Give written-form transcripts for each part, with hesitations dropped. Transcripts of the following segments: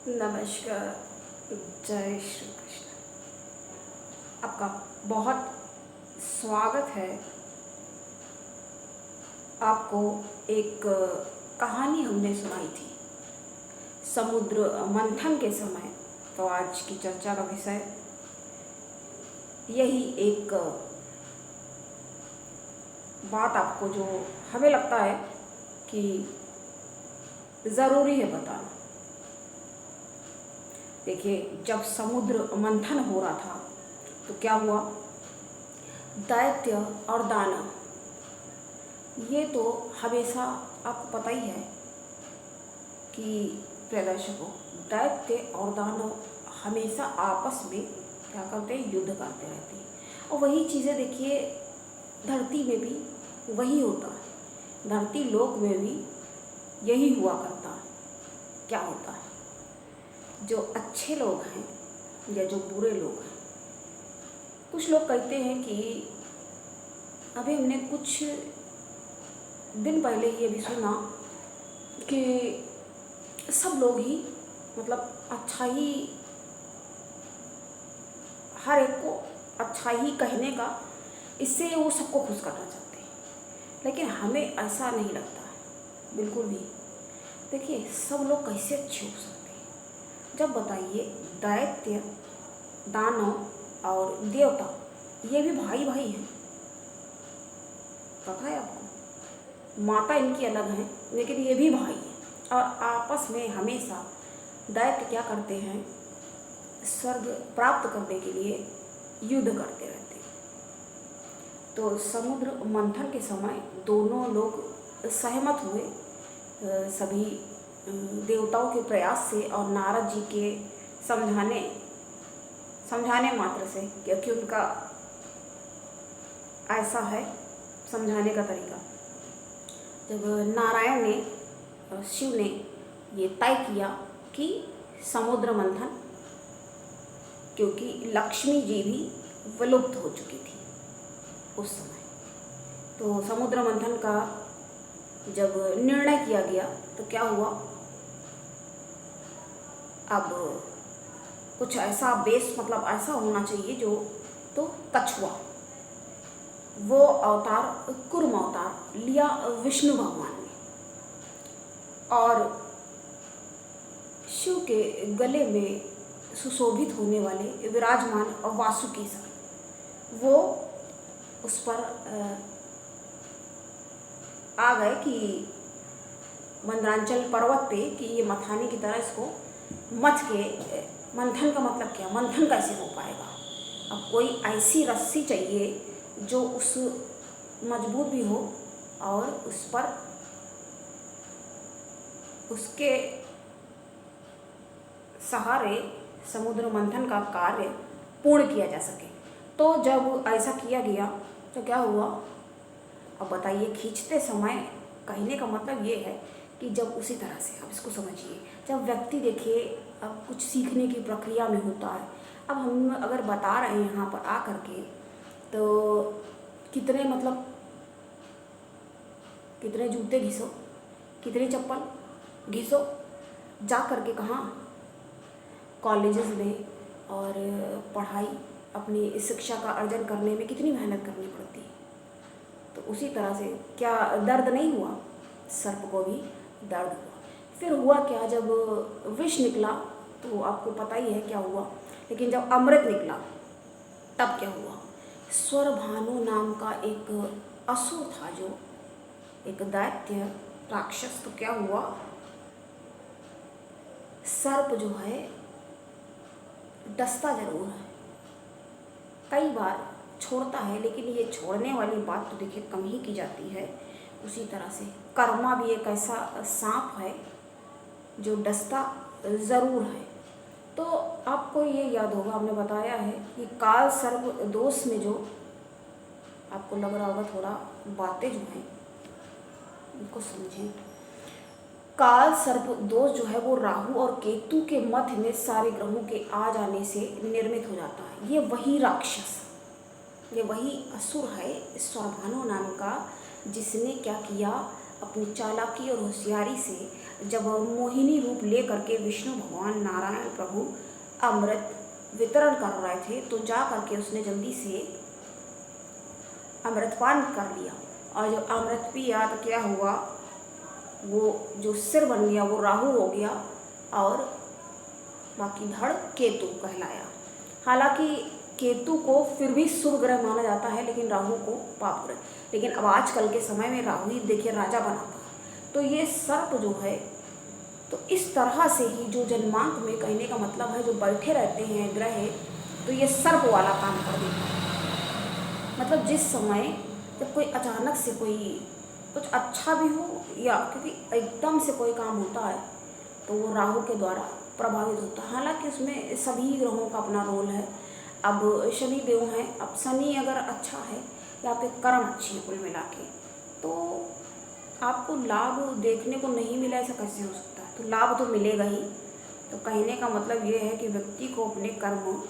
नमस्कार। जय श्री कृष्ण। आपका बहुत स्वागत है। आपको एक कहानी हमने सुनाई थी समुद्र मंथन के समय। तो आज की चर्चा का विषय यही एक बात आपको जो हमें लगता है कि ज़रूरी है बताना। देखिए, जब समुद्र मंथन हो रहा था तो क्या हुआ, दैत्य और दानव, ये तो हमेशा आपको पता ही है कि प्रिय दर्शकों, दैत्य और दानव हमेशा आपस में क्या करते हैं, युद्ध करते रहते हैं। और वही चीज़ें देखिए धरती में भी वही होता है, धरती लोक में भी यही हुआ करता है। क्या होता है, जो अच्छे लोग हैं या जो बुरे लोग हैं, कुछ लोग कहते हैं कि अभी हमने कुछ दिन पहले ये भी सुना कि सब लोग ही मतलब अच्छा ही, हर एक को अच्छा ही कहने का, इससे वो सबको खुश करना चाहते हैं। लेकिन हमें ऐसा नहीं लगता है बिल्कुल भी। देखिए, सब लोग कैसे अच्छे हो सकते हैं जब बताइए, दैत्य, दानव और देवता ये भी भाई भाई हैं। पता है आपको, माता इनकी अलग है लेकिन ये भी भाई हैं। और आपस में हमेशा दैत्य क्या करते हैं, स्वर्ग प्राप्त करने के लिए युद्ध करते रहते हैं। तो समुद्र मंथन के समय दोनों लोग सहमत हुए, सभी देवताओं के प्रयास से और नारद जी के समझाने मात्र से, क्योंकि उनका ऐसा है समझाने का तरीका। जब नारायण ने, शिव ने ये तय किया कि समुद्र मंथन, क्योंकि लक्ष्मी जी भी विलुप्त हो चुकी थी उस समय, तो समुद्र मंथन का जब निर्णय किया गया तो क्या हुआ, अब कुछ ऐसा बेस, मतलब ऐसा होना चाहिए जो, तो कछुआ, वो अवतार कुर्म अवतार लिया विष्णु भगवान ने, और शिव के गले में सुशोभित होने वाले विराजमान वासुकी सर, वो उस पर आ गए कि मंदरांचल पर्वत पे, कि ये मथाने की तरह इसको मथ के, मंथन का मतलब क्या, मंथन कैसे हो पाएगा। अब कोई ऐसी रस्सी चाहिए जो उस मजबूत भी हो और उस पर उसके सहारे समुद्र मंथन का कार्य पूर्ण किया जा सके। तो जब ऐसा किया गया तो क्या हुआ, अब बताइए, खींचते समय, कहने का मतलब ये है कि जब उसी तरह से, अब इसको समझिए, जब व्यक्ति देखिए अब कुछ सीखने की प्रक्रिया में होता है। अब हम अगर बता रहे हैं यहाँ पर आ करके, तो कितने, मतलब कितने जूते घिसो, कितनी चप्पल घिसो, जा करके कहाँ, कॉलेजेस में, और पढ़ाई, अपनी शिक्षा का अर्जन करने में कितनी मेहनत करनी पड़ती है। तो उसी तरह से क्या दर्द नहीं हुआ, सर्प को भी दर्द हुआ। फिर हुआ क्या, जब विष निकला तो आपको पता ही है क्या हुआ, लेकिन जब अमृत निकला तब क्या हुआ, स्वरभानु नाम का एक असुर था, जो एक दैत्य राक्षस, तो क्या हुआ, सर्प जो है डसता जरूर है, कई बार छोड़ता है, लेकिन ये छोड़ने वाली बात तो देखिए कम ही की जाती है। उसी तरह से कर्मा भी एक ऐसा सांप है जो डसता ज़रूर है। तो आपको ये याद होगा, हमने बताया है कि काल सर्प दोष में जो, आपको लग रहा होगा थोड़ा, बातें जो हैं उनको समझें। काल सर्प दोष जो है वो राहु और केतु के मध्य में सारे ग्रहों के आ जाने से निर्मित हो जाता है। ये वही राक्षस, ये वही असुर है स्वरभानु नाम का, जिसने क्या किया, अपनी चालाकी और होशियारी से जब मोहिनी रूप ले करके विष्णु भगवान नारायण प्रभु अमृत वितरण कर रहे थे, तो जा करके उसने जल्दी से अमृतपान कर लिया। और जब अमृत पिया तो क्या हुआ, वो जो सिर बन गया वो राहु हो गया और बाकी धड़ केतु कहलाया। हालांकि केतु को फिर भी शुभ ग्रह माना जाता है, लेकिन राहु को पाप ग्रह। लेकिन अब आजकल के समय में राहु ही देखिए राजा बनाता है। तो ये सर्प जो है, तो इस तरह से ही जो जन्मांक में कहने का मतलब है जो बैठे रहते हैं ग्रह, तो ये सर्प वाला काम कर देता है। मतलब जिस समय जब कोई अचानक से कोई कुछ अच्छा भी हो या क्योंकि एकदम से कोई काम होता है, तो वो राहु के द्वारा प्रभावित होता है। हालांकि उसमें सभी ग्रहों का अपना रोल है। अब शनि देव हैं, अब शनि अगर अच्छा है या आपके कर्म अच्छे हैं कुल मिला के, तो आपको लाभ देखने को नहीं मिला ऐसा कैसे हो सकता है? तो लाभ तो मिलेगा ही। तो कहने का मतलब ये है कि व्यक्ति को अपने कर्म,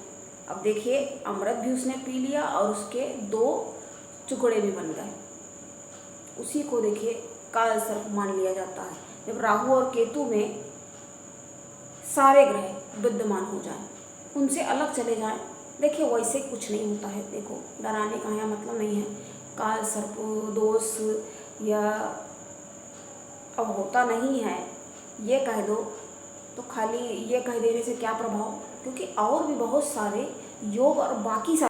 अब देखिए अमृत भी उसने पी लिया और उसके 2 टुकड़े भी बन गए। उसी को देखिए काल सर्प मान लिया जाता है। जब राहु और केतु में सारे ग्रह विद्यमान हो जाएं, उनसे अलग चले जाएं, देखिए वैसे कुछ नहीं होता है। देखो डराने का यहाँ मतलब नहीं है। काल सर्प दोष या अब होता नहीं है ये कह दो, तो खाली ये कह देने से क्या प्रभाव, क्योंकि और भी बहुत सारे योग और बाकी